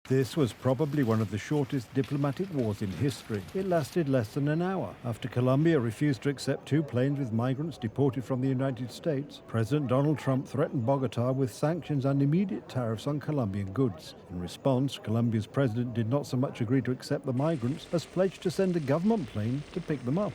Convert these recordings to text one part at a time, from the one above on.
This was probably one of the shortest diplomatic wars in history. It lasted less than an hour. After Colombia refused to accept 2 planes with migrants deported from the United States, President Donald Trump threatened Bogotá with sanctions and immediate tariffs on Colombian goods. In response, Colombia's president did not so much agree to accept the migrants as pledged to send a government plane to pick them up.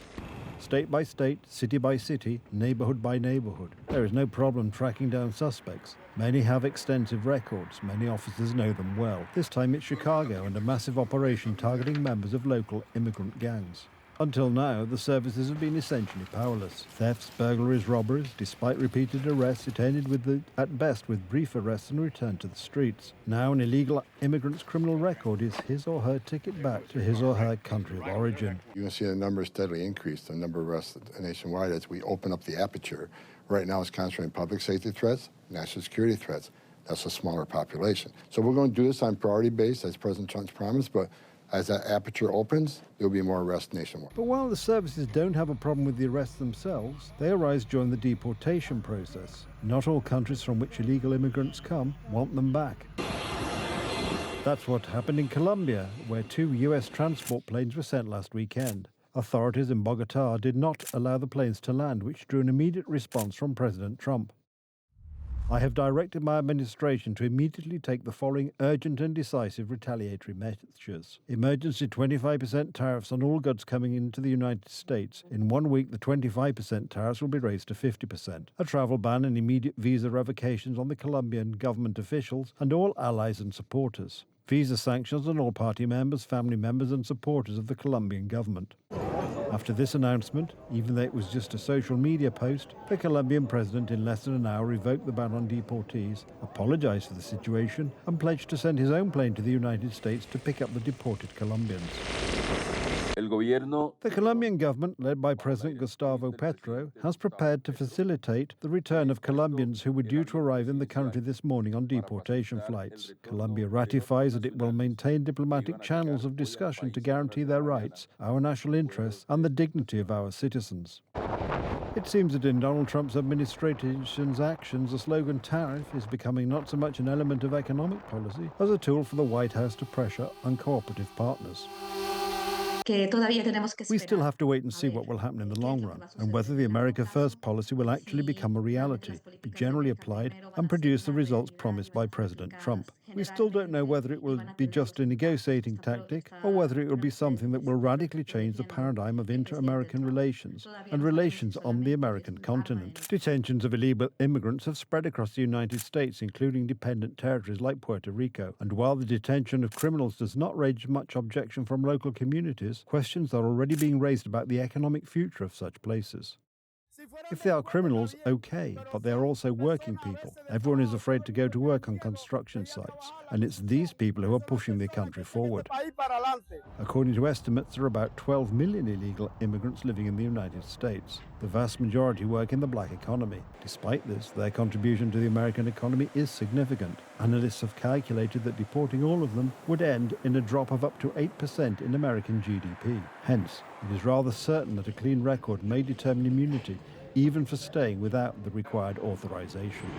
State by state, city by city, neighborhood by neighborhood. There is no problem tracking down suspects. Many have extensive records. Many officers know them well. This time it's Chicago and a massive operation targeting members of local immigrant gangs. Until now, the services have been essentially powerless. Thefts, burglaries, robberies, despite repeated arrests, it ended at best with brief arrests and return to the streets. Now an illegal immigrant's criminal record is his or her ticket back to his or her country of origin. You're going to see the numbers steadily increase, the number of arrests nationwide as we open up the aperture. Right now it's concentrating public safety threats, national security threats. That's a smaller population. So we're going to do this on priority base, as President Trump's promised, but as that aperture opens, there will be more arrests nationwide. But while the services don't have a problem with the arrests themselves, they arise during the deportation process. Not all countries from which illegal immigrants come want them back. That's what happened in Colombia, where 2 U.S. transport planes were sent last weekend. Authorities in Bogotá did not allow the planes to land, which drew an immediate response from President Trump. I have directed my administration to immediately take the following urgent and decisive retaliatory measures. Emergency 25% tariffs on all goods coming into the United States. In 1 week, the 25% tariffs will be raised to 50%. A travel ban and immediate visa revocations on the Colombian government officials and all allies and supporters. Visa sanctions on all party members, family members and supporters of the Colombian government. After this announcement, even though it was just a social media post, the Colombian president in less than an hour revoked the ban on deportees, apologized for the situation, and pledged to send his own plane to the United States to pick up the deported Colombians. The Colombian government, led by President Gustavo Petro, has prepared to facilitate the return of Colombians who were due to arrive in the country this morning on deportation flights. Colombia ratifies that it will maintain diplomatic channels of discussion to guarantee their rights, our national interests, and the dignity of our citizens. It seems that in Donald Trump's administration's actions, the slogan tariff is becoming not so much an element of economic policy as a tool for the White House to pressure uncooperative partners. We still have to wait and see what will happen in the long run, and whether the America First policy will actually become a reality, be generally applied, and produce the results promised by President Trump. We still don't know whether it will be just a negotiating tactic or whether it will be something that will radically change the paradigm of inter-American relations and relations on the American continent. Detentions of illegal immigrants have spread across the United States, including dependent territories like Puerto Rico. And while the detention of criminals does not raise much objection from local communities, questions are already being raised about the economic future of such places. If they are criminals, okay, but they are also working people. Everyone is afraid to go to work on construction sites, and it's these people who are pushing the country forward. According to estimates, there are about 12 million illegal immigrants living in the United States. The vast majority work in the black economy. Despite this, their contribution to the American economy is significant. Analysts have calculated that deporting all of them would end in a drop of up to 8% in American GDP. Hence, it is rather certain that a clean record may determine immunity, even for staying without the required authorization.